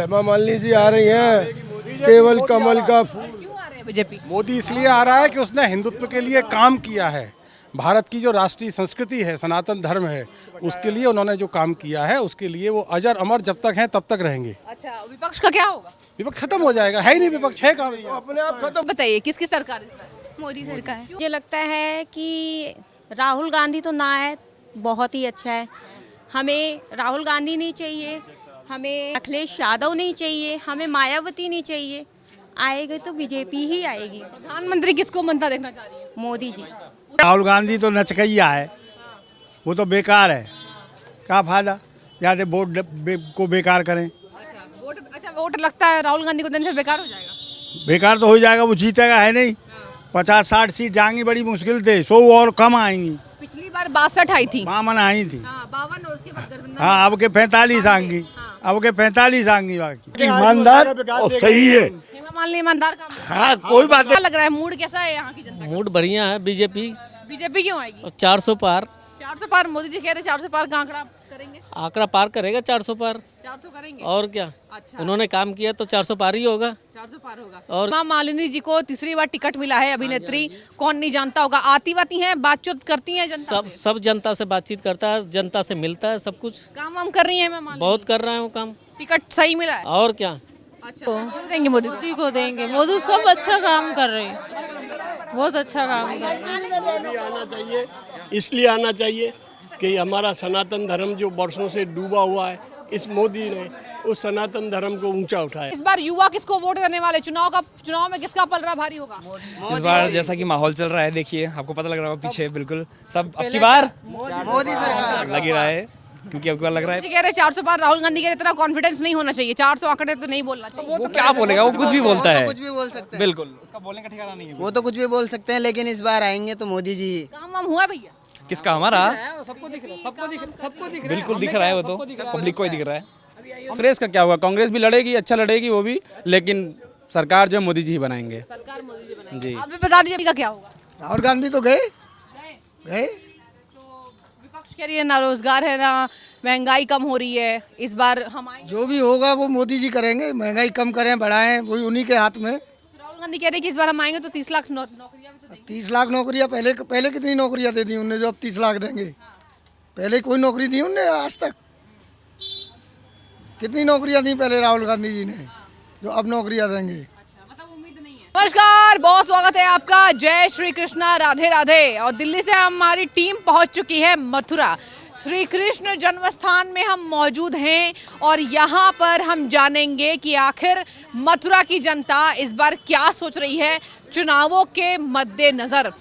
हेमा मालिनी जी आ रही हैं, केवल कमल का फूल। क्यों आ रहे हैं बीजेपी? मोदी इसलिए आ रहा है कि उसने हिंदुत्व के लिए काम किया है। भारत की जो राष्ट्रीय संस्कृति है, सनातन धर्म है, उसके लिए उन्होंने जो काम किया है, उसके लिए वो अजर अमर जब तक हैं तब तक रहेंगे। अच्छा, विपक्ष का क्या होगा? विपक्ष खत्म हो जाएगा, है ही नहीं विपक्ष, है कहाँ भैया? अपने आप खत्म। बताइए किसकी सरकार इस बार? मोदी सरकार। मुझे लगता है कि राहुल गांधी तो ना है, बहुत ही अच्छा है। हमें राहुल गांधी नहीं चाहिए, हमें अखिलेश यादव नहीं चाहिए, हमें मायावती नहीं चाहिए। आएगी तो बीजेपी ही आएगी। प्रधानमंत्री किसको बनता देखना चाह रही है? मोदी जी। राहुल गांधी तो नचकैया है, वो तो बेकार है। क्या फायदा ज़्यादा वोट को बेकार करें। अच्छा वोट लगता है राहुल गांधी को देने से बेकार हो जाएगा? बेकार तो हो जाएगा, वो जीतेगा है नहीं। 50-60 सीट जाएंगी बड़ी मुश्किल से, 100 और कम आएंगी। पिछली बार 62 आई थी। 52 आई थी। 52 और उसके बाद गठबंधन। हाँ, अब के 45 आएंगी, अब के 45 आएंगी बाकी। ईमानदार और सही है। हेमा मालिनी ईमानदार काम करती है। हाँ, कोई बात क्या लग रहा है, मूड कैसा है यहाँ की जनता का? मूड बढ़िया है। बीजेपी बीजेपी क्यों आएगी? और 400 पार 400 पार मोदी जी कह रहे 400 पार का आंकड़ा करेंगे। आंकड़ा पार करेगा 400 पार। 400 करेंगे और क्या, अच्छा उन्होंने काम किया तो 400 पार ही होगा। 400 पार होगा। और हेमा मालिनी जी को तीसरी बार टिकट मिला है, अभिनेत्री। कौन नहीं जानता होगा, आती वाती हैं, बातचीत करती हैं जनता सब से। सब जनता से बातचीत करता है, जनता से मिलता है, सब कुछ काम वाम कर रही है हेमा मालिनी? बहुत कर रहे हैं वो काम। टिकट सही मिला है? और क्या, अच्छा, क्यों देंगे मोदी को? मोदी को देंगे। मोदी सब अच्छा काम कर रहे हैं, बहुत अच्छा काम कर रहे हैं। आना चाहिए, इसलिए आना चाहिए कि हमारा सनातन धर्म जो वर्षों से डूबा हुआ है, इस मोदी ने उस सनातन धर्म को ऊंचा उठाया। इस बार युवा किसको वोट करने वाले? चुनाव में किसका पलड़ा भारी होगा? इस बार जैसा कि माहौल चल रहा है, देखिए आपको पता लग रहा होगा पीछे बिल्कुल सब अब की बार मोदी सरकार लग ही रहा है, क्योंकि अब की बार लग रहा है। जी कह रहे 400 पार, राहुल गांधी कह रहे इतना कॉन्फिडेंस नहीं होना चाहिए, 400 आंकड़े तो नहीं बोलना चाहिए। वो क्या बोलेगा, वो कुछ भी बोलता है। कुछ भी बोल सकते हैं, बिल्कुल उसका बोलने का ठिकाना नहीं है। वो तो कुछ भी बोल सकते हैं, लेकिन इस बार आएंगे तो मोदी जी ही। काम वाम हुआ भैया? किसका? हमारा सबको दिख रहा है, सबको दिख रहा है, बिल्कुल दिख रहा है, वो तो पब्लिक को ही दिख रहा है। कांग्रेस का क्या होगा? कांग्रेस भी लड़ेगी, अच्छा लड़ेगी वो भी, लेकिन सरकार जो मोदी जी ही बनाएंगे। सरकार मोदी जी बनाएंगे। जी। आप भी बता दीजिए का क्या होगा? राहुल गांधी तो गए। तो विपक्ष कह रही है ना रोजगार है ना महंगाई कम हो रही है, इस बार हम आएंगे। जो भी होगा वो मोदी जी करेंगे, महंगाई कम करें बढ़ाएं, वही उन्हीं के हाथ में। राहुल गांधी कह रहे हैं कि इस बार हम आएंगे तो 30 लाख नौकरियां भी तो देंगे। 30 लाख नौकरियां पहले कितनी नौकरियां दे दी उनने, जो अब 30 लाख देंगे? पहले कोई नौकरी दी उनने आज तक? कितनी नौकरियां दी पहले राहुल गांधी जी ने, जो अब नौकरियां देंगे? मतलब उम्मीद नहीं है। नमस्कार, बहुत स्वागत है आपका। जय श्री कृष्णा, राधे राधे। और दिल्ली से हमारी टीम पहुंच चुकी है मथुरा। श्री कृष्ण जन्मस्थान में हम मौजूद हैं और यहाँ पर हम जानेंगे कि आखिर मथुरा की जनता इस बार क्या सोच रही है। चुनावों के मद्देनजर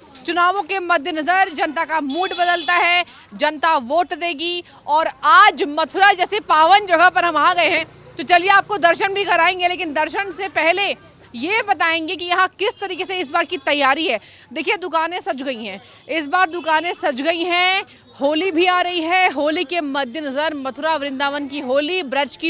जनता का मूड बदलता है, जनता वोट देगी। और आज मथुरा जैसे पावन जगह पर हम आ गए हैं, तो चलिए आपको दर्शन भी कराएंगे, लेकिन दर्शन से पहले ये बताएंगे कि यहाँ किस तरीके से इस बार की तैयारी है। देखिए दुकानें सज गई हैं, इस बार दुकानें सज गई हैं। होली भी आ रही है, होली के मद्देनजर मथुरा वृंदावन की होली, ब्रज की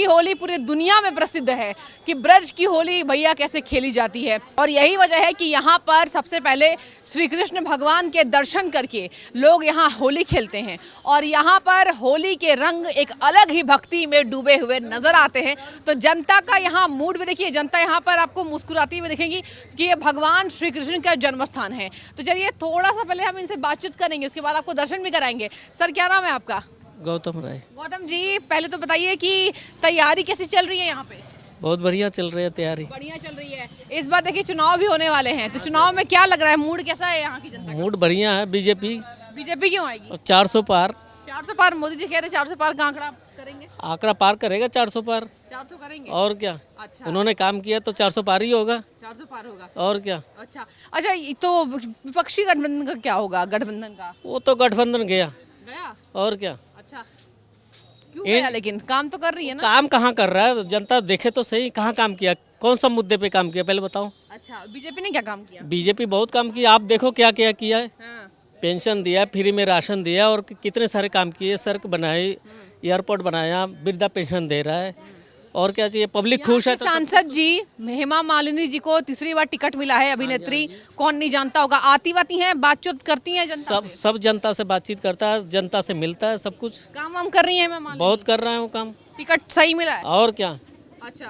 होली पूरी दुनिया में प्रसिद्ध है कि ब्रज की होली भैया कैसे खेली जाती है। और यही वजह है कि यहाँ पर सबसे पहले श्री कृष्ण भगवान के दर्शन करके लोग यहाँ होली खेलते हैं। और यहाँ पर होली के रंग एक अलग ही भक्ति में डूबे हुए नजर आते हैं। तो जनता का यहाँ मूड भी देखिए, जनता यहाँ पर आपको मुस्कुराती हुई दिखेगी कि ये भगवान श्री कृष्ण का जन्मस्थान है। तो चलिए थोड़ा सा पहले हम इनसे बातचीत करेंगे, उसके बाद आपको दर्शन भी कराएंगे। सर क्या नाम है आपका? गौतम राय। गौतम जी, पहले तो बताइए कि तैयारी कैसी चल रही है यहाँ पे? बहुत बढ़िया चल रही है तैयारी। बढ़िया चल रही है। इस बार देखिए चुनाव भी होने वाले हैं, तो चुनाव में क्या लग रहा है, मूड कैसा है यहाँ की जनता का? मूड बढ़िया है। बीजेपी क्यों आएगी? और 400 पार 400 पार, मोदी जी कह रहे 400 पार का आंकड़ा करेंगे। आंकड़ा पार करेगा 400 पार। 400 करेंगे। और क्या, अच्छा, उन्होंने काम किया तो 400 पार ही होगा। 400 पार होगा। और क्या। अच्छा, तो विपक्षी गठबंधन का क्या होगा? गठबंधन का वो तो गठबंधन गया। और क्या। अच्छा, क्यों गया? लेकिन काम तो कर रही है ना। काम कहाँ कर रहा है, जनता देखे तो सही, कहाँ काम किया, कौन सा मुद्दे पे काम किया पहले बताओ। अच्छा, बीजेपी ने क्या काम किया? बीजेपी बहुत काम किया, आप देखो क्या क्या किया है। हाँ। पेंशन दिया, फ्री में राशन दिया, और कितने सारे काम किए, सड़क बनाई, एयरपोर्ट बनाया, वृद्धा पेंशन दे रहा है। और क्या चाहिए, पब्लिक खुश है। सांसद जी हेमा मालिनी जी को तीसरी बार टिकट मिला है, अभिनेत्री। कौन नहीं जानता होगा, आती वाती हैं, बातचीत करती हैं जनता सब जनता से बातचीत करता है, जनता से मिलता है, सब कुछ काम वाम कर रही है हेमा मालिनी? बहुत कर रहे हैं वो काम। टिकट सही मिला है? और क्या। अच्छा,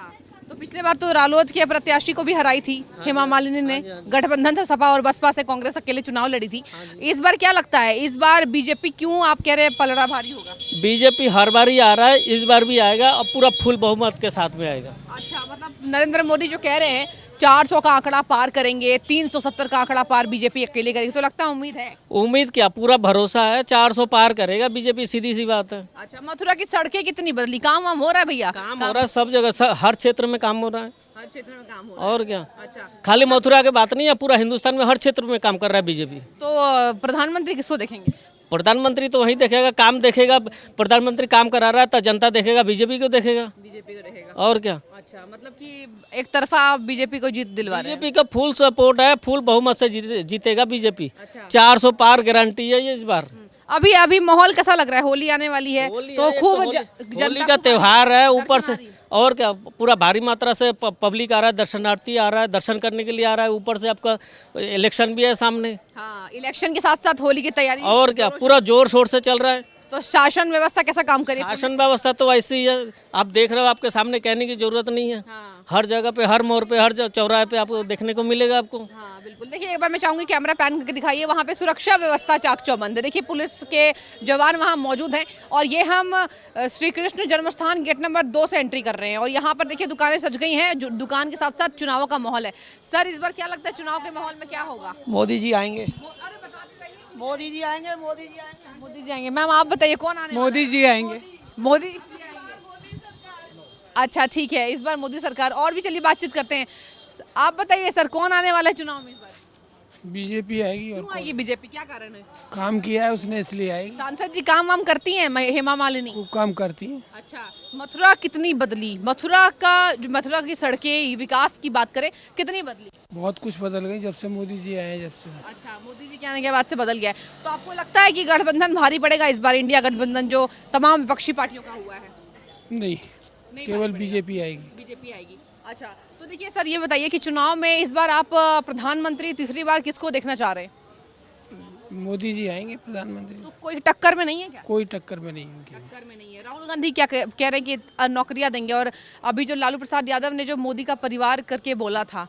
तो पिछले बार तो रालोद के प्रत्याशी को भी हराई थी हेमा मालिनी ने, गठबंधन से सपा और बसपा से कांग्रेस अकेले चुनाव लड़ी थी। इस बार क्या लगता है, इस बार बीजेपी क्यों आप कह रहे हैं पलड़ा भारी होगा? बीजेपी हर बार ही आ रहा है, इस बार भी आएगा और पूरा फुल बहुमत के साथ में आएगा। अच्छा, मतलब नरेंद्र मोदी जो कह रहे हैं 400 का आंकड़ा पार करेंगे, 370 का आंकड़ा पार बीजेपी अकेले करेगी, तो लगता है उम्मीद है? उम्मीद क्या, पूरा भरोसा है 400 पार करेगा बीजेपी, सीधी सी बात है। अच्छा, मथुरा की सड़कें कितनी बदली, काम वाम हो रहा है भैया? काम हो रहा है सब जगह, हर क्षेत्र में काम हो रहा है। हर क्षेत्र में काम हो रहा है। और क्या। अच्छा, खाली मथुरा की बात नहीं है, पूरा हिंदुस्तान में हर क्षेत्र में काम कर रहा है बीजेपी। तो प्रधानमंत्री किसको देखेंगे? प्रधानमंत्री तो वही देखेगा, काम देखेगा। प्रधानमंत्री काम करा रहा है तो जनता देखेगा, बीजेपी को देखेगा। बीजेपी को देखेगा। और क्या। अच्छा, मतलब कि एक तरफा आप बीजेपी को जीत दिलवा रहे हैं? बीजेपी का फुल सपोर्ट है, फुल बहुमत से जीतेगा बीजेपी। अच्छा। 400 पार गारंटी है ये इस बार। अभी माहौल कैसा लग रहा है? होली आने वाली है तो खूब होली का त्योहार है, ऊपर से और क्या, पूरा भारी मात्रा से पब्लिक आ रहा है, दर्शनार्थी आ रहा है, दर्शन करने के लिए आ रहा है। ऊपर से आपका इलेक्शन भी है सामने। हाँ, इलेक्शन के साथ साथ होली की तैयारी और क्या, पूरा जोर शोर से चल रहा है। तो शासन व्यवस्था कैसा काम करे? शासन व्यवस्था तो ऐसी ही है, आप देख रहे हो, आपके सामने कहने की जरूरत नहीं है। हर जगह पे, हर मोड़ पे, हर चौराहे पे आपको देखने को मिलेगा आपको। हाँ बिल्कुल। देखिए, एक बार मैं चाहूंगी कैमरा पैन करके दिखाइए, वहाँ पे सुरक्षा व्यवस्था चाक चौबंद है। देखिए, पुलिस के जवान वहाँ मौजूद हैं और ये हम श्री कृष्ण जन्मस्थान गेट नंबर 2 से एंट्री कर रहे हैं और यहाँ पर देखिए दुकानें सज गई हैं, दुकान के साथ साथ चुनाव का माहौल है। सर, इस बार क्या लगता है चुनाव के माहौल में क्या होगा? मोदी जी आएंगे। मोदी जी आएंगे। मोदी जी आएंगे। मोदी जी आएंगे। मैम, आप बताइए कौन आने? मोदी जी आएंगे। मोदी जी आएंगे। अच्छा, ठीक है, इस बार मोदी सरकार। और भी चलिए बातचीत करते हैं। आप बताइए सर, कौन आने वाला है चुनाव में इस बार? बीजेपी आएगी। और क्यों आएगी बीजेपी, क्या कारण है? काम किया है उसने, इसलिए आएगी। सांसद जी काम वाम करती हैं हेमा मालिनी? खूब काम करती है। अच्छा, मथुरा कितनी बदली? मथुरा की सड़कें, विकास की बात करें, कितनी बदली? बहुत कुछ बदल गई जब से मोदी जी आए हैं, जब से। अच्छा, मोदी जी के आने के बाद से बदल गया है। तो आपको लगता है कि गठबंधन भारी पड़ेगा इस बार, इंडिया गठबंधन जो तमाम विपक्षी पार्टियों का हुआ है? नहीं, केवल बीजेपी आएगी। बीजेपी आएगी। अच्छा, तो देखिए सर, ये बताइए कि चुनाव में इस बार आप प्रधानमंत्री तीसरी बार किसको देखना चाह रहे हैं? मोदी जी आएंगे प्रधानमंत्री। तो कोई टक्कर में नहीं है क्या? कोई टक्कर में नहीं होगी। टक्कर में नहीं है। राहुल गांधी क्या कह रहे हैं कि नौकरियां देंगे, और अभी जो लालू प्रसाद यादव ने जो मोदी का परिवार करके बोला था,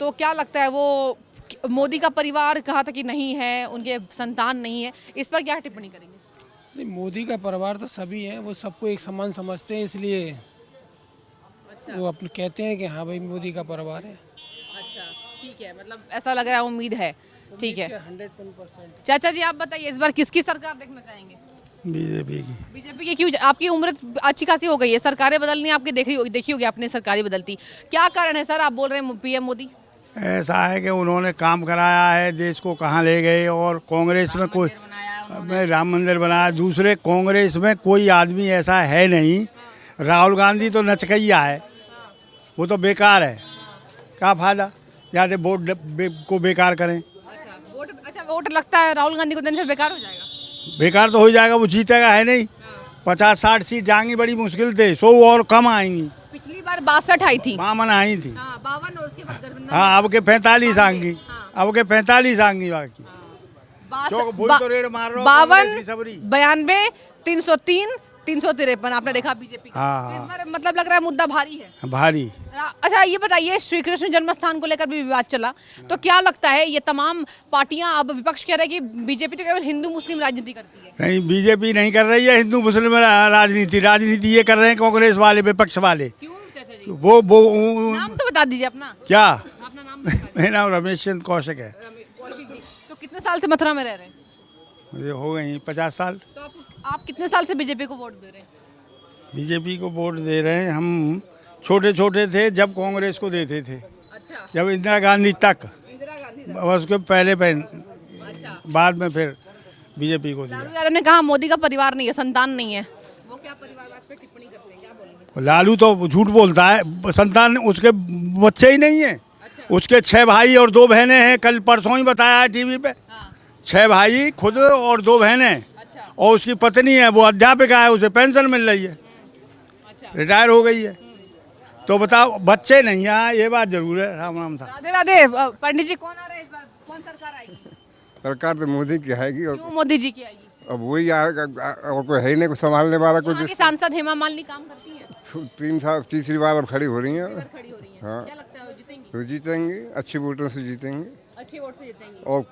तो क्या लगता है, वो मोदी का परिवार कहा था कि नहीं है, उनके संतान नहीं है, इस पर क्या टिप्पणी करेंगे? नहीं, मोदी का परिवार तो सभी है, वो सबको एक समान समझते हैं, इसलिए वो अपने कहते हैं कि हाँ भाई मोदी का परिवार है। अच्छा, ठीक है, मतलब ऐसा लग रहा है, उम्मीद है। ठीक है, 110%। चाचा जी आप बताइए, इस बार किसकी सरकार देखना चाहेंगे? बीजेपी की। बीजेपी की क्यों? आपकी उम्र अच्छी खासी हो गई है, सरकारें बदलनी आपकी देखी होगी आपने, सरकारें बदलती, क्या कारण है सर? आप बोल रहे हैं पीएम मोदी। ऐसा है कि उन्होंने काम कराया है, देश को कहाँ ले गए। और कांग्रेस में कोई राम मंदिर बनाया, दूसरे कांग्रेस में कोई आदमी ऐसा है नहीं। राहुल गांधी तो नचकैया है, वो तो बेकार है, क्या फ़ायदा, ज़्यादा वोट को बेकार करें। अच्छा, वोट लगता है राहुल गांधी को देने से बेकार हो जाएगा? बेकार तो हो जाएगा, वो जीतेगा है नहीं। 50-60 सीट जाएंगी बड़ी मुश्किल से, 100 और कम आएंगी। पिछली बार 62 आई थी। 52 आई थी। 52 और उसके बाद गठबंधन। हाँ, अब के 45 आएंगी। अब के 45 आएंगी बाकी। 52, 92, 303, 353 आपने देखा बीजेपी का। हाँ, इस बार मतलब लग रहा है मुद्दा भारी है। भारी। अच्छा, ये बताइए, श्री कृष्ण जन्मस्थान को लेकर भी विवाद चला, तो क्या लगता है ये तमाम पार्टियां, अब विपक्ष कह रहे हैं कि बीजेपी तो केवल हिंदू मुस्लिम राजनीति करती है? नहीं, बीजेपी नहीं कर रही है हिंदू मुस्लिम राजनीति ये कर रहे हैं कांग्रेस वाले, विपक्ष वाले। क्यों चाचा जी? वो नाम तो बता दीजिए अपना। क्या? अपना नाम बता दीजिए। मेरा नाम रमेश चंद्र कौशिक है। कौशिक जी, तो कितने साल से मथुरा में रह रहे हैं? मुझे हो गई 50 साल। तो आप कितने साल से बीजेपी को वोट दे रहे हैं? बीजेपी को वोट दे रहे हैं हम। छोटे छोटे थे जब कांग्रेस को देते थे। अच्छा, जब इंदिरा गांधी तक, इंदिरा गांधी तक। बस उसके पहले अच्छा, बाद में फिर बीजेपी को दिया। लालू यादव ने कहा मोदी का परिवार नहीं है, संतान नहीं है, वो क्या परिवारवाद पे टिप्पणी करते हैं, क्या बोलेंगे? लालू तो झूठ बोलता है, संतान उसके बच्चे ही नहीं है। अच्छा। उसके 6 भाई और 2 बहनें हैं, कल परसों ही बताया है टीवी पे। 6 भाई खुद और 2 बहनें। अच्छा। और उसकी पत्नी है, वो अध्यापिका है, उसे पेंशन मिल रही है। अच्छा। रिटायर हो गई है। तो बताओ, बच्चे नहीं हैं, ये बात जरूर है। राम राम था। राधे राधे। पंडित जी, कौन आ रहा है इस बार, कौन सरकार आएगी? सरकार तो मोदी की आएगी। और क्यों मोदी जी की आएगी? अब वही आएगा और कोई है ही नहीं, कोई संभालने वाला कोई। यहाँ की सांसद हेमा मालिनी काम करती हैं, 3 साल तीसरी बार अब खड़ी हो रही हैं। खड़ी हो रही हैं। हाँ। क्या लगता है वो जीतेंगी? तो जीतेंगे, अच्छे वोटों से जीतेंगे। अच्छे वोट से जीतेंगी। और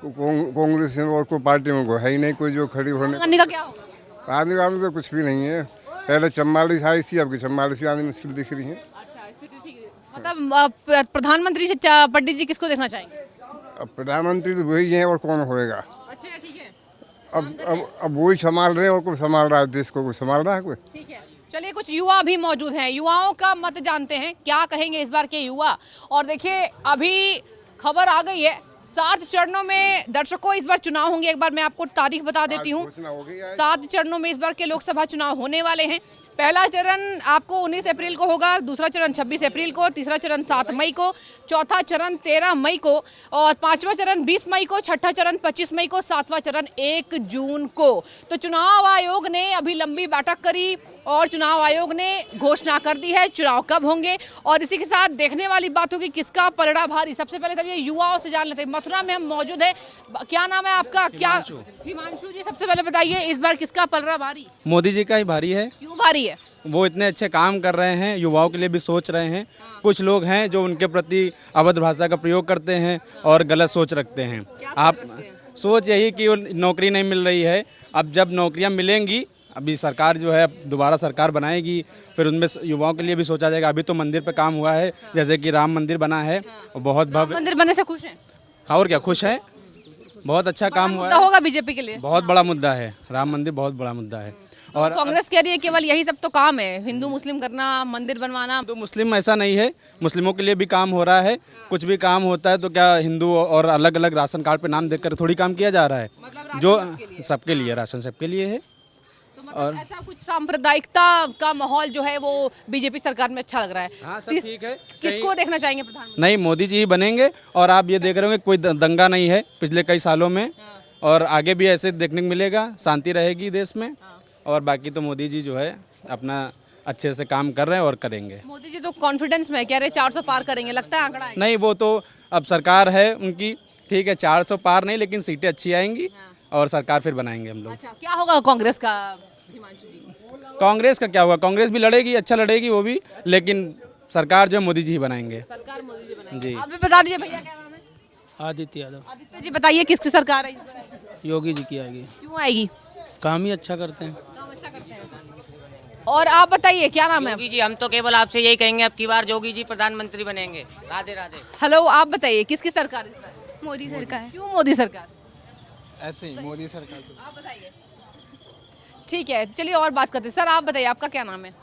कांग्रेस में और कोई पार्टी में कोई है ही नहीं कोई जो खड़ी होने। गांधी का क्या होगा? आने वाले तो कुछ भी नहीं है। पहले 44 आई थी, अब 44 आने मुश्किल दिख रही है। अच्छा, स्थिति ठीक है। मतलब प्रधानमंत्री से पंडित जी किसको देखना चाहेंगे? अब प्रधानमंत्री तो वही है और कौन होएगा। अच्छा, ठीक है। अब वही संभाल रहे हैं और कोई संभाल रहा है देश को, कोई संभाल रहा है कोई। ठीक है, चलिए कुछ युवा भी मौजूद हैं, युवाओं का मत जानते हैं, क्या कहेंगे इस बार के युवा। और देखिए अभी खबर आ गई है, 7 चरणों में दर्शकों इस बार चुनाव होंगे। एक बार मैं आपको तारीख बता देती हूँ। 7 चरणों में इस बार के लोकसभा चुनाव होने वाले हैं। पहला चरण आपको 19 अप्रैल को होगा, दूसरा चरण 26 अप्रैल को, तीसरा चरण 7 मई को, चौथा चरण 13 मई को और पांचवा चरण 20 मई को, छठा चरण 25 मई को, सातवां चरण 1 जून को। तो चुनाव आयोग ने अभी लंबी बैठक करी और चुनाव आयोग ने घोषणा कर दी है चुनाव कब होंगे। और इसी के साथ देखने वाली बात होगी किसका पलड़ा भारी। सबसे पहले चलिए युवाओं से जान लेते हैं। मथुरा में हम मौजूद है, क्या नाम है आपका? क्या हिमांशु जी, सबसे पहले बताइए इस बार किसका पलड़ा भारी? मोदी जी का ही भारी है। क्यों भारी है? वो इतने अच्छे काम कर रहे हैं, युवाओं के लिए भी सोच रहे हैं। कुछ लोग हैं जो उनके प्रति अभद्र भाषा का प्रयोग करते हैं और गलत सोच रखते हैं। आप सोच यही कि नौकरी नहीं मिल रही है। अब जब नौकरियां मिलेंगी, अभी सरकार जो है दोबारा सरकार बनाएगी, फिर उनमें युवाओं के लिए भी सोचा जाएगा। अभी तो मंदिर पे काम हुआ है, जैसे कि राम मंदिर बना है, बहुत भव्य मंदिर बनने से खुश हैं? और क्या, खुश है, बहुत अच्छा काम हुआ है। होगा बीजेपी के लिए बहुत बड़ा मुद्दा है, राम मंदिर बहुत बड़ा मुद्दा है। और कांग्रेस कह रही है केवल यही सब तो काम है, हिंदू मुस्लिम करना, मंदिर बनवाना। तो मुस्लिम ऐसा नहीं है, मुस्लिमों के लिए भी काम हो रहा है। कुछ भी काम होता है तो क्या हिंदू और अलग अलग राशन कार्ड पे नाम देकर थोड़ी काम किया जा रहा है? मतलब जो सबके लिए, राशन सबके लिए है। तो मतलब ऐसा कुछ सांप्रदायिकता का माहौल जो है वो बीजेपी सरकार में अच्छा लग रहा है। हाँ, सब ठीक है। किसको देखना चाहेंगे प्रधानमंत्री? नहीं, मोदी जी ही बनेंगे। और आप ये देख रहे होंगे कोई दंगा नहीं है पिछले कई सालों में, और आगे भी ऐसे देखने को मिलेगा, शांति रहेगी देश में। और बाकी तो मोदी जी जो है अपना अच्छे से काम कर रहे हैं और करेंगे। मोदी जी तो कॉन्फिडेंस में कह रहे 400 पार करेंगे, लगता है आंकड़ा है? नहीं, वो तो अब सरकार है उनकी, ठीक है, 400 पार नहीं, लेकिन सीटें अच्छी आएंगी और सरकार फिर बनाएंगे हम लोग। अच्छा, क्या होगा कांग्रेस का हिमांशु जी? कांग्रेस का क्या होगा? कांग्रेस भी लड़ेगी, अच्छा लड़ेगी वो भी, लेकिन सरकार जो मोदी जी ही बनाएंगे। सरकार मोदी जी बनाएंगे। जी। आप भी बता दीजिए भैया, क्या नाम है? आदित्य यादव। आदित्य जी बताइए किसकी सरकार है इस बार आएगी? योगी जी की आएगी। क्यों आएगी? काम ही अच्छा करते हैं। काम अच्छा करते हैं। और आप बताइए क्या नाम है? योगी जी, हम तो केवल आपसे यही कहेंगे अब की बार योगी जी प्रधानमंत्री बनेंगे। राधे राधे। हेलो, आप बताइए किसकी सरकार इस बार? मोदी सरकार। क्यों मोदी सरकार? ऐसे ही मोदी सरकार। आप बताइए। ठीक है, चलिए और बात करते हैं। सर आप बताइए आपका क्या नाम है?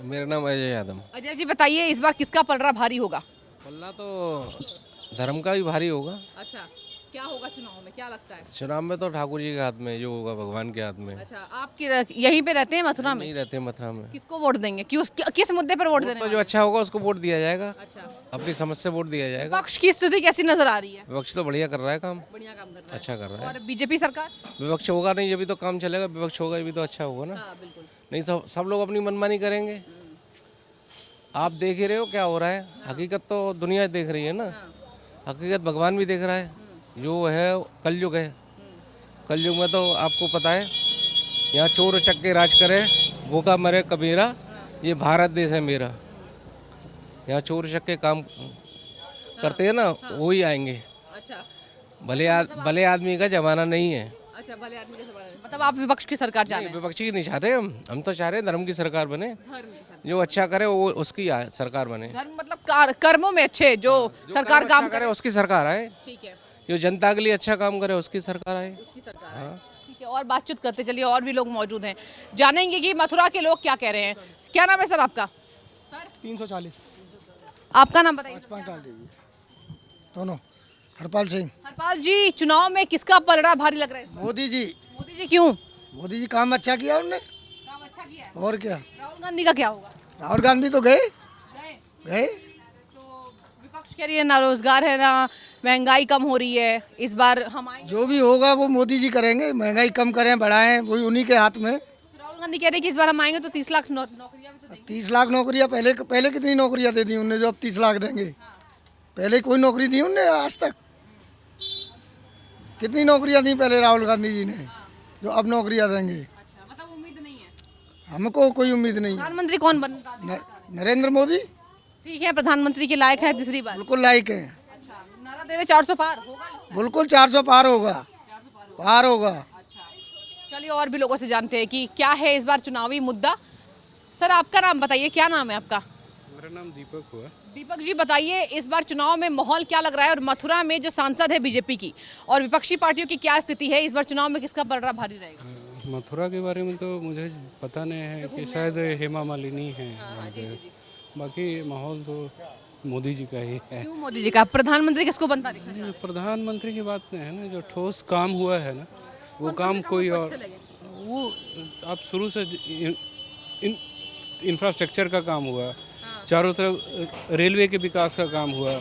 मेरा नाम अजय यादव। अजय जी बताइए इस बार किसका पलड़ा भारी होगा? पल्ला तो धर्म का भी भारी होगा। अच्छा, क्या होगा चुनाव में, क्या लगता है? चुनाव में तो ठाकुर जी के हाथ में, जो होगा भगवान के हाथ में। अच्छा, आप यहीं पे रहते हैं मथुरा में? नहीं रहते मथुरा में। किसको वोट देंगे? किस मुद्दे पर वोट देने? तो जो अच्छा होगा उसको वोट दिया जाएगा। अच्छा, अपनी समझ से वोट दिया जाएगा। विपक्ष की स्थिति कैसी नजर आ रही है? विपक्ष तो बढ़िया कर रहा है काम, बढ़िया काम कर रहा है, अच्छा कर रहा है। और बीजेपी सरकार? विपक्ष होगा नहीं जब तो काम चलेगा, विपक्ष होगा जब तो अच्छा होगा ना। हाँ, बिल्कुल। नहीं, सब लोग अपनी मनमानी करेंगे। आप देख ही रहे हो क्या हो रहा है। हकीकत तो दुनिया देख रही है ना, हकीकत भगवान भी देख रहा है। जो है कलयुग है, कलयुग में तो आपको पता है यहाँ चोर चक्के राज करे, भूखा मरे कबीरा, ये भारत देश है मेरा। यहाँ चोर चक्के काम करते हैं ना, वही आएंगे। अच्छा, भले आदमी का जमाना नहीं है। अच्छा, भले आदमी का जमाना, मतलब आप विपक्ष की सरकार चाह रहे हैं? विपक्षी की नहीं चाहते हम तो चाह रहे हैं धर्म की सरकार बने, जो अच्छा करे वो उसकी सरकार बने। धर्म मतलब कर्मों में अच्छे, जो सरकार काम करे उसकी सरकार आए। ठीक है, जो जनता के लिए अच्छा काम करे उसकी सरकार आए। उसकी सरकार है। ठीक है, और बातचीत करते चलिए, और भी लोग मौजूद हैं, जानेंगे कि मथुरा के लोग क्या कह रहे हैं। क्या नाम है सर आपका? सर 340। आपका नाम बताइए। दोनों। हरपाल सिंह। हरपाल जी, चुनाव में किसका पलड़ा भारी लग रहा है? मोदी जी। मोदी जी क्यों? मोदी जी काम अच्छा किया उन्होंने। काम अच्छा किया है। और क्या? राहुल गांधी का क्या होगा? राहुल गांधी तो गए। तो विपक्ष कह रही है ना रोजगार है ना महंगाई कम हो रही है, इस बार हम आएंगे। जो भी होगा वो मोदी जी करेंगे, महंगाई कम करें बढ़ाएं, वही उन्हीं के हाथ में। राहुल गांधी कह रहे हैं कि इस बार हम आएंगे तो 30 लाख नौकरियां भी तो देंगे। 30 लाख नौकरियां पहले कितनी नौकरियां दे दी उनने, जो अब 30 लाख देंगे? पहले कोई नौकरी दी उनने आज तक? कितनी नौकरियां दी पहले राहुल गांधी जी ने? जो अब नौकरियां देंगे। अच्छा, मतलब उम्मीद नहीं है। हमको कोई उम्मीद नहीं है। प्रधानमंत्री कौन बनता है? नरेंद्र मोदी ठीक है, प्रधानमंत्री के लायक है तीसरी बार। बिल्कुल लायक है। अच्छा, नारा दे रहे 400 पार होगा। बिल्कुल 400 पार होगा, पार होगा। चलिए और भी लोगों से जानते हैं कि क्या है इस बार चुनावी मुद्दा। सर आपका नाम बताइए, क्या नाम है आपका? मेरा नाम दीपक हुआ। दीपक जी बताइए, इस बार चुनाव में माहौल क्या लग रहा है और मथुरा में जो सांसद है बीजेपी की और विपक्षी पार्टियों की क्या स्थिति है, इस बार चुनाव में किसका पलड़ा भारी रहेगा? मथुरा के बारे में तो मुझे पता नहीं है कि शायद हेमा मालिनी है यहाँ पे। बाकी माहौल तो मोदी जी का ही है। क्यों मोदी जी का? प्रधानमंत्री किसको बनता दिखता है? प्रधानमंत्री की बात नहीं है ना, जो ठोस काम हुआ है ना वो काम कोई और वो आप शुरू से इंफ्रास्ट्रक्चर का काम हुआ, चारों तरफ रेलवे के विकास का काम हुआ,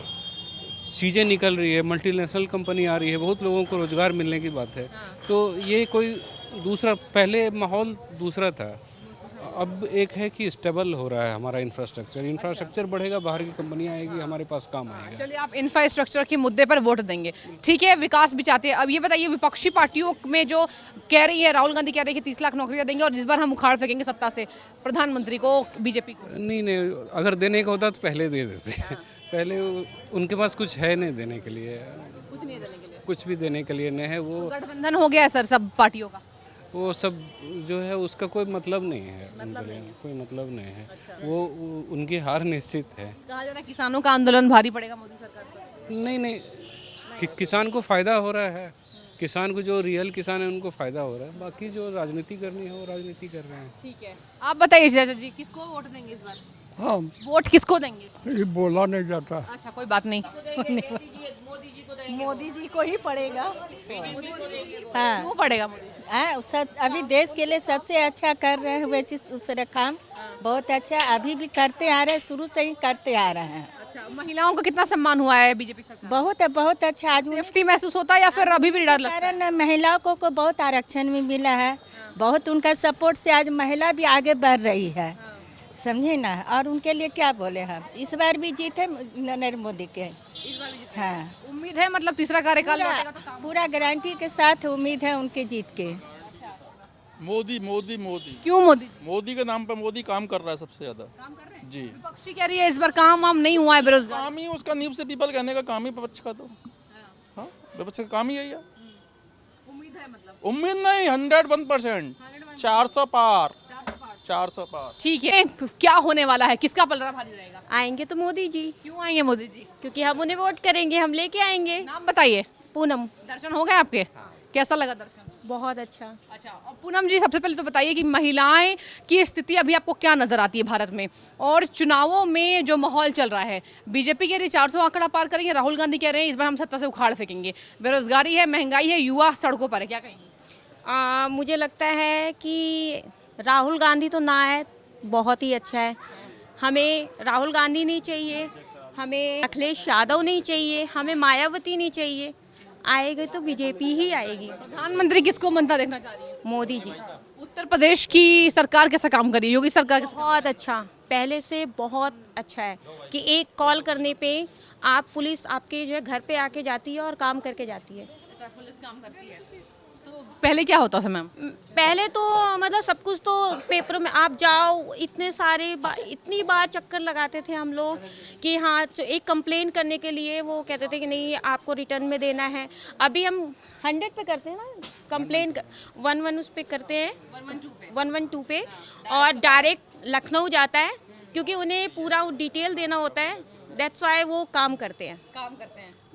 चीज़ें निकल रही है, मल्टीनेशनल कंपनी आ रही है, बहुत लोगों को रोज़गार मिलने की बात है। तो ये कोई दूसरा, पहले माहौल दूसरा था, अब एक है कि स्टेबल हो रहा है हमारा इंफ्रास्ट्रक्चर बढ़ेगा, बाहर की कंपनियां आएगी, हमारे पास काम आएगा। चलिए आप इंफ्रास्ट्रक्चर के मुद्दे पर वोट देंगे, ठीक है, विकास भी चाहते हैं। अब ये बताइए, विपक्षी पार्टियों में जो कह रही है, राहुल गांधी कह रही है कि 30 लाख नौकरियां देंगे और इस बार हम उखाड़ फेंकेंगे सत्ता से प्रधानमंत्री को, बीजेपी को। नहीं, अगर देने का होता तो पहले दे देते। पहले उनके पास कुछ है नहीं देने के लिए, कुछ नहीं देने के लिए, कुछ भी देने के लिए नहीं है। वो गठबंधन हो गया है सर सब पार्टियों का, वो सब जो है उसका कोई मतलब नहीं है, कोई मतलब नहीं है। वो उनकी हार निश्चित है। कहा जा रहा है किसानों का आंदोलन भारी पड़ेगा मोदी सरकार पर। नहीं, किसान को फायदा हो रहा है, किसान को, जो रियल किसान है उनको फायदा हो रहा है, बाकी जो राजनीति करनी है वो राजनीति कर रहे हैं। ठीक है, आप बताइए चाचा जी, किसको वोट देंगे इस बार? हाँ, वोट किसको देंगे? ये बोला नहीं जाता। अच्छा, कोई बात नहीं, मोदी जी को ही पड़ेगा। हाँ, क्यों पड़ेगा मोदी? हाँ, सब अभी देश के लिए सबसे अच्छा कर रहे हैं, वे चीज दूसरे काम बहुत अच्छा अभी भी करते आ रहे हैं, शुरू से ही करते आ रहे हैं। अच्छा, महिलाओं को कितना सम्मान हुआ है बीजेपी सरकार? बहुत अच्छा। आज सेफ्टी महसूस होता है या फिर अभी भी डर लगता है? कारण महिलाओं को बहुत आरक्षण भी मिला है, बहुत उनका सपोर्ट से आज महिला भी आगे बढ़ रही है, समझे ना। और उनके लिए क्या बोले हम, इस बार भी जीत है नरेंद्र मोदी के। हाँ, उम्मीद है, मतलब तीसरा कार्यकाल लौटेगा तो काम। पूरा गारंटी के साथ उम्मीद है उनके जीत के। मोदी क्यों मोदी? मोदी के नाम पर मोदी काम कर रहा है सबसे ज्यादा। काम कर रहे हैं जी। विपक्षी कह रही है इस बार काम वाम नहीं हुआ है, बेरोजगार। काम ही उसका नींव से पीपल कहने का काम ही विपक्ष का, तो हाँ विपक्ष का काम ही यही है। उम्मीद है, मतलब उम्मीद नहीं, 101%, 400 पार। ठीक है, क्या होने वाला है, किसका पलड़ा भारी रहेगा? आएंगे तो मोदी जी। क्यों आएंगे मोदी जी? क्योंकि हम उन्हें वोट करेंगे, हम लेके आएंगे। नाम बताइए। पूनम। दर्शन हो गए आपके? कैसा लगा दर्शन? बहुत अच्छा। अच्छा, और पूनम जी सबसे पहले तो बताइए कि महिलाएं की स्थिति अभी आपको क्या नजर आती है भारत में, और चुनावों में जो माहौल चल रहा है, बीजेपी कह रही है 400 आंकड़ा पार करेंगे, राहुल गांधी कह रहे हैं इस बार हम सत्ता से उखाड़ फेंकेंगे, बेरोजगारी है, महंगाई है, युवा सड़कों पर है, क्या कहेंगे? मुझे लगता है कि राहुल गांधी तो ना है, बहुत ही अच्छा है। हमें राहुल गांधी नहीं चाहिए, हमें अखिलेश यादव नहीं चाहिए, हमें मायावती नहीं चाहिए। आएगी तो बीजेपी ही आएगी। प्रधानमंत्री किसको बनता देखना चाह रही है? मोदी जी। उत्तर प्रदेश की सरकार कैसा काम कर रही है, योगी सरकार कैसा? बहुत अच्छा, पहले से बहुत अच्छा है कि एक कॉल करने पे आप पुलिस आपके जो है घर पे आके जाती है और काम करके जाती है। अच्छा, पुलिस काम करती है। तो पहले क्या होता था मैम? पहले तो मतलब सब कुछ तो पेपरों में आप जाओ, इतनी बार चक्कर लगाते थे हम लोग कि हाँ, एक कंप्लेन करने के लिए वो कहते थे कि नहीं आपको रिटर्न में देना है। अभी हम 100 पे करते हैं ना कंप्लेन, 11 उस पे करते हैं, 112 पे, और डायरेक्ट लखनऊ जाता है क्योंकि उन्हें पूरा डिटेल देना होता है, दैट्स वाई वो काम करते हैं।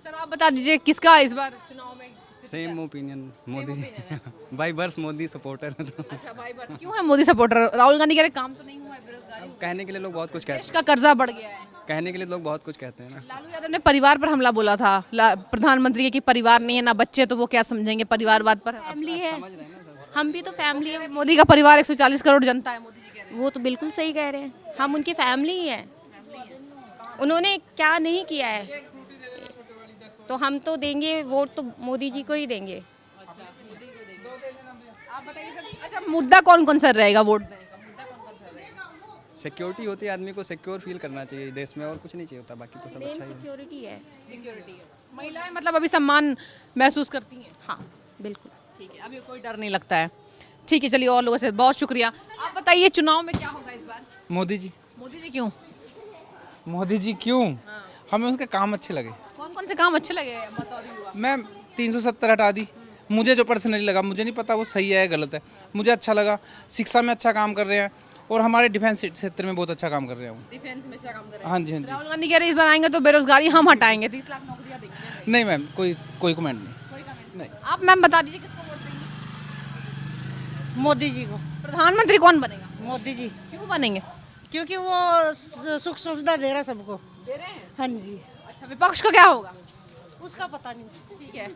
सर आप बता दीजिए किसका इस बार चुनाव में? Same opinion, Modi ji. By birth Modi supporter है तो। अच्छा, बाई बर्थ क्यों है मोदी सपोर्टर? राहुल गांधी कह रहे काम तो नहीं हुआ है, बेरोजगारी, कहने के लिए लोग बहुत कुछ कहते देश का कर्जा बढ़ गया है, कहने के लिए लोग बहुत कुछ कहते हैं ना। लालू यादव ने परिवार पर हमला बोला था, प्रधानमंत्री के परिवार नहीं है ना बच्चे, तो वो क्या समझेंगे परिवारवाद पर? फैमिली है, हम भी तो फैमिली है। मोदी का परिवार 140 करोड़ जनता है, मोदी जी कह रहे हैं। वो तो बिल्कुल सही कह रहे हैं, हम उनकी फैमिली ही है। उन्होंने क्या नहीं किया है, तो हम तो देंगे वोट तो मोदी जी को ही देंगे। आप बताइए सर, अच्छा मुद्दा कौन कौन सा रहेगा वोट देने का? मुद्दा कौन कौन सा रहेगा? सिक्योरिटी होती है, आदमी को सिक्योर फील करना चाहिए देश में, और कुछ नहीं चाहिए होता, बाकी तो सब अच्छा ही है। सिक्योरिटी है। सिक्योरिटी है। महिलाएं मतलब अभी सम्मान महसूस करती हैं? हाँ बिल्कुल। ठीक है, अभी कोई डर नहीं लगता है। ठीक है, चलिए और लोगों से बहुत शुक्रिया। आप बताइए चुनाव में क्या होगा इस बार? मोदी जी। मोदी जी क्यों? मोदी जी क्यों? हमें उसके काम अच्छे लगे। कौन कौन से काम अच्छे लगे बतौर युवा? मैं 370 हटा दी। मुझे जो पर्सनली लगा, मुझे नहीं पता वो सही है या गलत है, मुझे अच्छा लगा। शिक्षा में अच्छा काम कर रहे हैं और हमारे डिफेंस क्षेत्र में बहुत अच्छा काम कर रहे हैं। डिफेंस में अच्छा काम कर रहे हैं। हाँ जी, हाँ जी। राहुल गांधी कह रहे हैं इस बार आएंगे तो बेरोजगारी हम हटाएंगे, 30 लाख नौकरियां देंगे। नहीं मैम, कोई कमेंट नहीं। कोई कमेंट नहीं। आप मैम बता दीजिए किसको वोट देंगे? मोदी जी को। प्रधानमंत्री कौन बनेगा? मोदी जी। क्यों बनेंगे? क्योंकि वो सुख सुविधा दे रहा सबको। दे रहे हैं। हाँ जी। अच्छा, विपक्ष का क्या होगा? उसका पता नहीं। ठीक है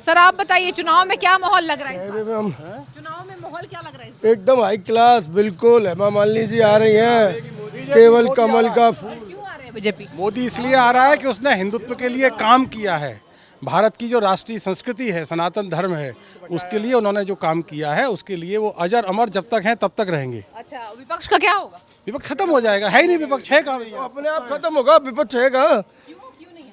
सर, आप बताइए चुनाव में क्या माहौल लग रहा है इस बार? चुनाव में माहौल क्या लग रहा है? एकदम हाई क्लास, बिल्कुल। हेमा मालिनी जी आ रही हैं, केवल कमल का फूल। क्यों आ रहे हैं बीजेपी? मोदी इसलिए आ रहा है कि उसने हिंदुत्व के लिए काम किया है। भारत की जो राष्ट्रीय संस्कृति है, सनातन धर्म है, उसके लिए उन्होंने जो काम किया है, उसके लिए वो अजर अमर जब तक हैं तब तक रहेंगे। अच्छा, विपक्ष का क्या होगा? विपक्ष खत्म हो जाएगा, है ही नहीं विपक्ष, है कहाँ? अपने आप खत्म होगा, विपक्ष है कहाँ? क्यों नहीं है?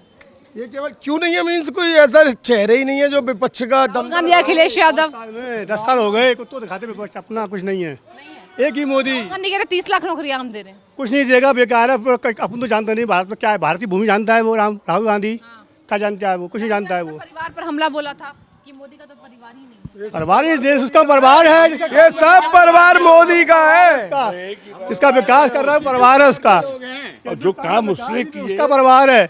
ये केवल क्यों नहीं है मीन्स कोई ऐसा चेहरे ही नहीं है जो विपक्ष का दम। गांधी, अखिलेश यादव। 10 साल हो गए, कुछ तो दिखाते विपक्ष अपना कुछ नहीं है। एक ही मोदी। गांधी कह रहे 30 लाख नौकरियां हम दे रहे हैं। कुछ नहीं देगा, बेकार है। अपन तो जानते नहीं भारत में क्या है, भारत की भूमि जानता है वो राहुल गांधी। क्या जानता है वो? कुछ नहीं जानता है वो। परिवार पर हमला बोला था कि मोदी का तो परिवार ही नहीं। परिवार ही देश उसका परिवार है। ये सब परिवार मोदी का है। इसका विकास कर रहा है परिवार है उसका, और जो काम उसने किए उसका परिवार है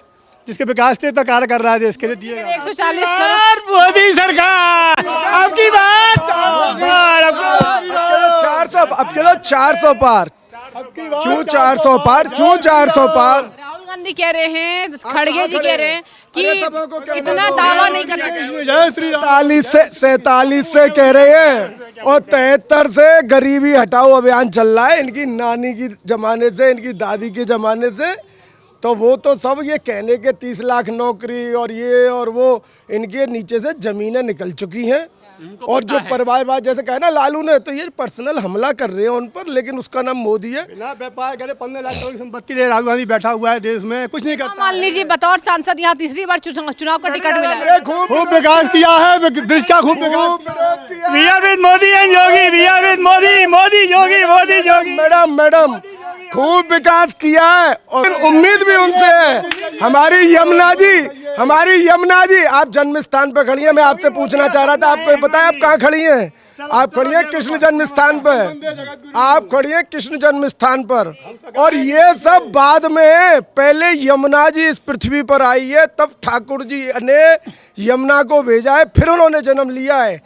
जिसके विकास के लिए कार्य कर रहा है देश के लिए। 140 करोड़ मोदी सरकार आपकी बात 400, अब के 400 पार। क्यों 400 पार? क्यों 400 पार? राहुल गांधी कह रहे हैं, खड़गे जी कह रहे हैं कि इतना दावा नहीं करना चाहिए। 47 से कह रहे हैं और 73 से गरीबी हटाओ अभियान चल रहा है इनकी नानी की जमाने से, इनकी दादी के जमाने से। तो वो तो सब ये कहने के 30 लाख नौकरी और ये और वो, इनके नीचे से जमीनें निकल चुकी हैं। और जो परिवारवाद जैसे कहे ना लालू ने, तो ये पर्सनल हमला कर रहे हैं उन पर, लेकिन उसका नाम मोदी है। बिना व्यापार करे 15 लाख करोड़ की संपत्ति ले राहुल गांधी बैठा हुआ है देश में, कुछ नहीं करता। मान लीजिए बतौर सांसद यहाँ तीसरी बार चुनाव का टिकट मिला है। खूब विकास किया है, देश का खूब विकास। We are with Modi and Yogi, we are with Modi, Modi Yogi, Modi Yogi. Madam खूब विकास किया है और उम्मीद भी उनसे है। हमारी यमुना जी आप जन्म स्थान पर खड़ी हैं। मैं आपसे पूछना चाह रहा था, आपको पता है आप कहाँ खड़ी हैं? आप खड़ी हैं कृष्ण जन्म स्थान पर। आप खड़ी हैं कृष्ण जन्म स्थान पर। और ये सब बाद में, पहले यमुना जी इस पृथ्वी पर आई है, तब ठाकुर जी ने यमुना को भेजा है, फिर उन्होंने जन्म लिया है।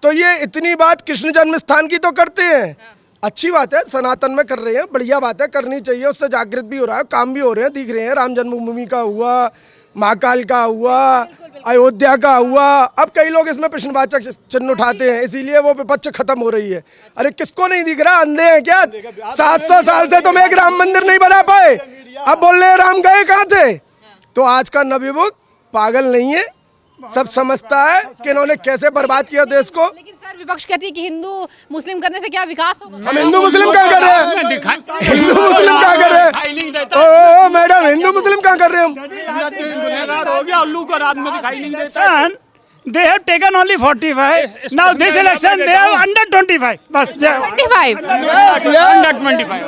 तो ये इतनी बात कृष्ण जन्म स्थान की तो करते हैं, अच्छी बात है, सनातन में कर रहे हैं, बढ़िया बात है, करनी चाहिए। उससे जागृत भी हो रहा है, काम भी हो रहे हैं, दिख रहे हैं। राम जन्मभूमि का हुआ, महाकाल का हुआ, अयोध्या का हुआ। अब कई लोग इसमें प्रश्नवाचक चिन्ह उठाते हैं, इसीलिए वो विपक्ष खत्म हो रही है। अरे किसको नहीं दिख रहा? अंधे हैं क्या? 700 साल से तुम एक राम मंदिर नहीं बना पाए, अब बोल रहे राम गए कहाँ थे? तो आज का नवयुवक पागल नहीं है, सब समझता है कि इन्होंने कैसे बर्बाद किया देश को। लेकिन सर विपक्ष कहती है कि हिंदू मुस्लिम करने से क्या विकास होगा? हम हिंदू मुस्लिम क्या कर रहे हैं? हिंदू मुस्लिम क्या कर रहे हैं? ओ मैडम, हिंदू मुस्लिम क्या कर रहे हैं हम? They have taken only 45. Now this election they have under 25. बस 25 under 25.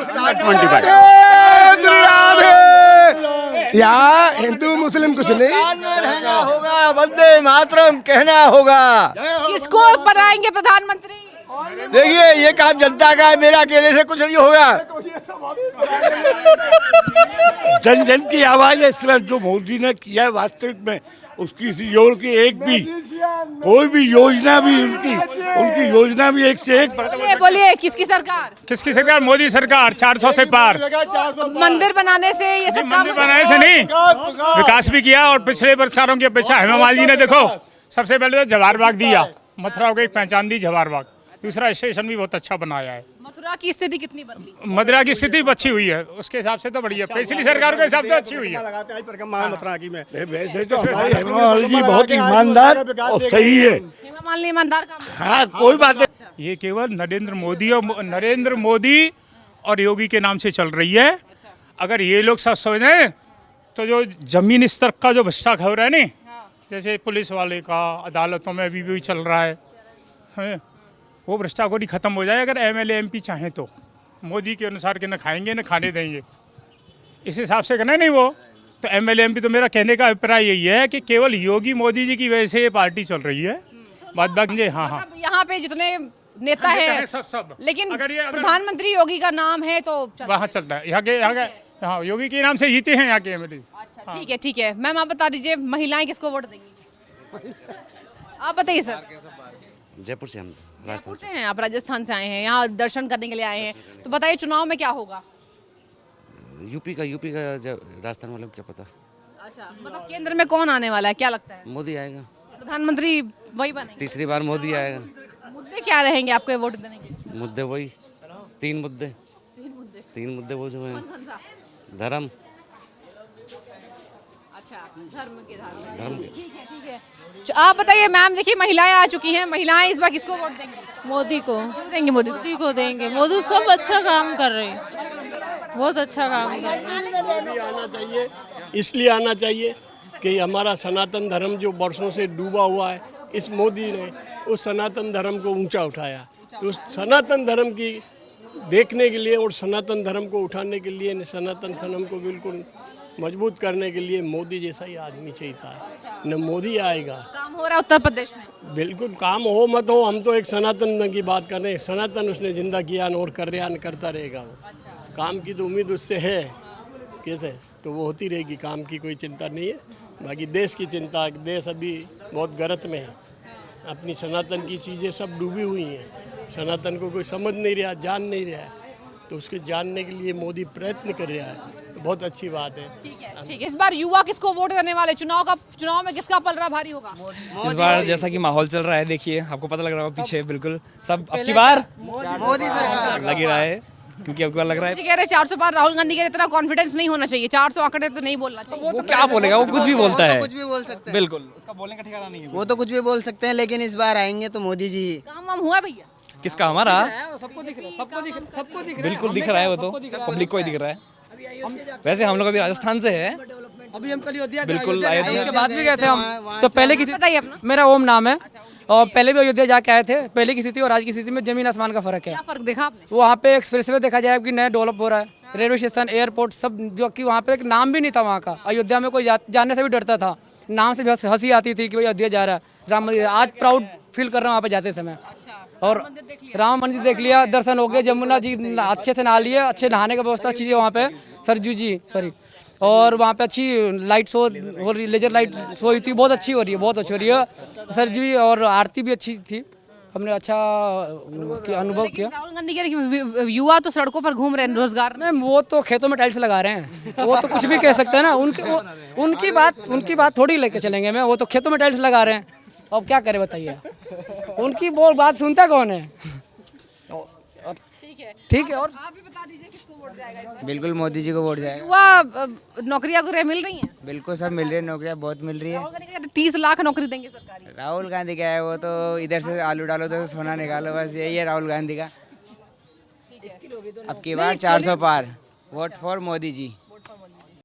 श्री राधे। यहाँ हिंदू मुस्लिम कुछ नहीं, रहना होगा, वंदे मातरम कहना होगा। किसको बनाएंगे प्रधानमंत्री? देखिए ये काम जनता का है, मेरा अकेले से कुछ नहीं होगा। जन जन की आवाज है। इसमें जो मोदी ने किया है वास्तविक में, उसकी जोड़ की एक भी कोई भी योजना भी उनकी योजना भी एक से एक। बोलिए किसकी सरकार? किसकी सरकार? मोदी सरकार। 400 से पार। मंदिर बनाने से ये सब काम बनाने से नहीं, विकास भी किया। और पिछले सरकारों की अपेक्षा हेमा मालिनी ने देखो, सबसे पहले तो जवाहर बाग दिया, मथुरा को एक पहचान दी जवाहर बाग। दूसरा स्टेशन भी बहुत अच्छा बनाया है। मथुरा की स्थिति कितनी बदली? मथुरा की स्थिति अच्छी हुई है, उसके हिसाब से तो बढ़िया। पिछली सरकार के हिसाब से अच्छी हुई है। मथुरा की में वैसे तो हेमा मालिनी बहुत ईमानदार और सही है। हेमा मालिनी ईमानदार काम। हाँ, कोई बात नहीं। ये केवल नरेंद्र मोदी और योगी के नाम से चल रही है। अगर ये लोग सब समझें तो जो जमीन स्तर का जो भ्रष्टाचार हो रहा है ना, जैसे पुलिस वाले का अदालतों में अभी भी चल रहा है, वो भ्रष्टाचारी खत्म हो जाए अगर एमएलए एमपी चाहें तो। मोदी के अनुसार के न खाएंगे न खाने देंगे, इस हिसाब से करना नहीं वो तो एमएलए एमपी। तो मेरा कहने का अभिप्राय यही है कि केवल योगी मोदी जी की वजह से ये पार्टी चल रही है। बात बात हाँ हाँ यहाँ पे जितने नेता है सब लेकिन प्रधानमंत्री योगी का नाम है तो वहाँ चलता है। यहाँ के हाँ योगी के नाम से जीते हैं यहाँ के एमएलए। अच्छा ठीक है ठीक है। मैम आप बता दीजिए महिलाएं किसको वोट देंगी? आप बताइए सर। जयपुर से हम जयपुर से हैं आप, राजस्थान से आए हैं, यहाँ दर्शन करने के लिए आए हैं, तो बताइए चुनाव में क्या होगा? यूपी का राजस्थान वालों को क्या पता। अच्छा मतलब केंद्र में कौन आने वाला है, क्या लगता है? मोदी आएगा, प्रधानमंत्री वही बनेंगे। तीसरी बार मोदी आएगा। मुद्दे क्या रहेंगे आपको वोट देने के? मुद्दे वही तीन मुद्दे वो जो है धर्म। अच्छा धर्म के ठीक है ठीक है। आप बताइए मैम, देखिए महिलाएं आ चुकी हैं, महिलाएं इस बार किसको वोट देंगी? मोदी को। क्यों देंगे मोदी को देंगे, मोदी सब अच्छा काम कर रहे हैं, बहुत अच्छा काम कर रहे हैं। आना चाहिए, इसलिए आना चाहिए कि हमारा सनातन धर्म जो वर्षों से डूबा हुआ है, इस मोदी ने उस सनातन धर्म को ऊंचा उठाया। तो उस सनातन धर्म की देखने के लिए और सनातन धर्म को उठाने के लिए, सनातन धर्म को बिल्कुल मजबूत करने के लिए मोदी जैसा ही आदमी चाहिए था। न मोदी आएगा। काम हो रहा है उत्तर प्रदेश में? बिल्कुल काम हो मत हो, हम तो एक सनातन की बात कर रहे हैं। सनातन उसने जिंदा किया और कर रहा करता रहेगा वो। काम की तो उम्मीद उससे है कैसे, तो वो होती रहेगी, काम की कोई चिंता नहीं है। बाकी देश की चिंता, देश अभी बहुत गलत में है, अपनी सनातन की चीज़ें सब डूबी हुई हैं। सनातन को कोई समझ नहीं रहा, जान नहीं रहा है, तो उसके जानने के लिए मोदी प्रयत्न कर रहा है, तो बहुत अच्छी बात है। ठीक है ठीक है। इस बार युवा किसको वोट करने वाले? चुनाव में किसका पलड़ा भारी होगा? इस बार जैसा कि माहौल चल रहा है, देखिए आपको पता लग रहा होगा पीछे बिल्कुल सब अब की बार मोदी सरकार लग ही रहा है, क्योंकि अब लग रहा है। कह रहे 400 पार राहुल गांधी के इतना कॉन्फिडेंस नहीं होना चाहिए, 400 आंकड़े तो नहीं बोलना चाहिए। वो क्या बोलेगा, वो कुछ भी बोलता है, कुछ भी बोल सकते हैं, बिल्कुल उसका बोलने का ठिकाना नहीं है। वो तो कुछ भी बोल सकते हैं, लेकिन इस बार आएंगे तो मोदी जी। काम वाम हुआ भैया? किसका? हमारा सबको दिख रहा है, बिल्कुल दिख रहा है, वो तो पब्लिक को ही दिख रहा है। वैसे हम लोग अभी राजस्थान से है, अभी हम कल अयोध्या बिल्कुल अयोध्या के बाद भी गए थे हम। तो पहले की बताइए अपना। मेरा ओम नाम है, और पहले भी अयोध्या जाके आए थे। पहले की स्थिति और आज की स्थिति में जमीन आसमान का फर्क है। क्या फर्क देखा आपने? वहाँ पे एक्सप्रेसवे देखा जाए कि नया डेवलप हो रहा है, रेलवे स्टेशन, एयरपोर्ट सब, जो कि वहाँ पे एक नाम भी नहीं था वहाँ का। अयोध्या में कोई जाने से भी डरता था, नाम से भी हंसी आती थी कि भाई अयोध्या जा रहा है, राम मंदिर। आज प्राउड फील कर रहे हैं वहाँ पे जाते समय। और राम मंदिर देख लिया, दर्शन हो गए, जमुना जी अच्छे से नहा लिए, अच्छे नहाने की व्यवस्था अच्छी है वहाँ पे, सरजू जी सॉरी। और वहाँ पे अच्छी लाइट शो हो रही, लेजर लाइट शो हुई थी, बहुत अच्छी हो रही है, बहुत अच्छी हो रही है सरजू जी। और आरती भी अच्छी थी, हमने अच्छा अनुभव किया। राहुल गांधी कह रहे कि युवा तो सड़कों पर घूम रहे हैं रोजगार में। वो तो खेतों में टाइल्स लगा रहे हैं, वो तो कुछ भी कह सकते हैं ना। उनकी बात थोड़ी लेके चलेंगे मैं, वो तो खेतों में टाइल्स लगा रहे हैं, अब क्या करें बताइए। उनकी बात सुनता कौन है? ठीक है। और आप भी बता दीजिए किसको वोट जाएगा? बिल्कुल मोदी जी को वोट जाएगा। युवा नौकरियां मिल रही हैं? बिल्कुल सब मिल रही है, नौकरियाँ बहुत मिल रही है। राहुल गांधी कह रहे 30 लाख नौकरी देंगे सरकारी। राहुल गांधी क्या है, वो तो इधर से आलू डालो, उधर से सोना निकालो, बस यही है राहुल गांधी का। अब की बार 400 पार, वोट फॉर मोदी जी।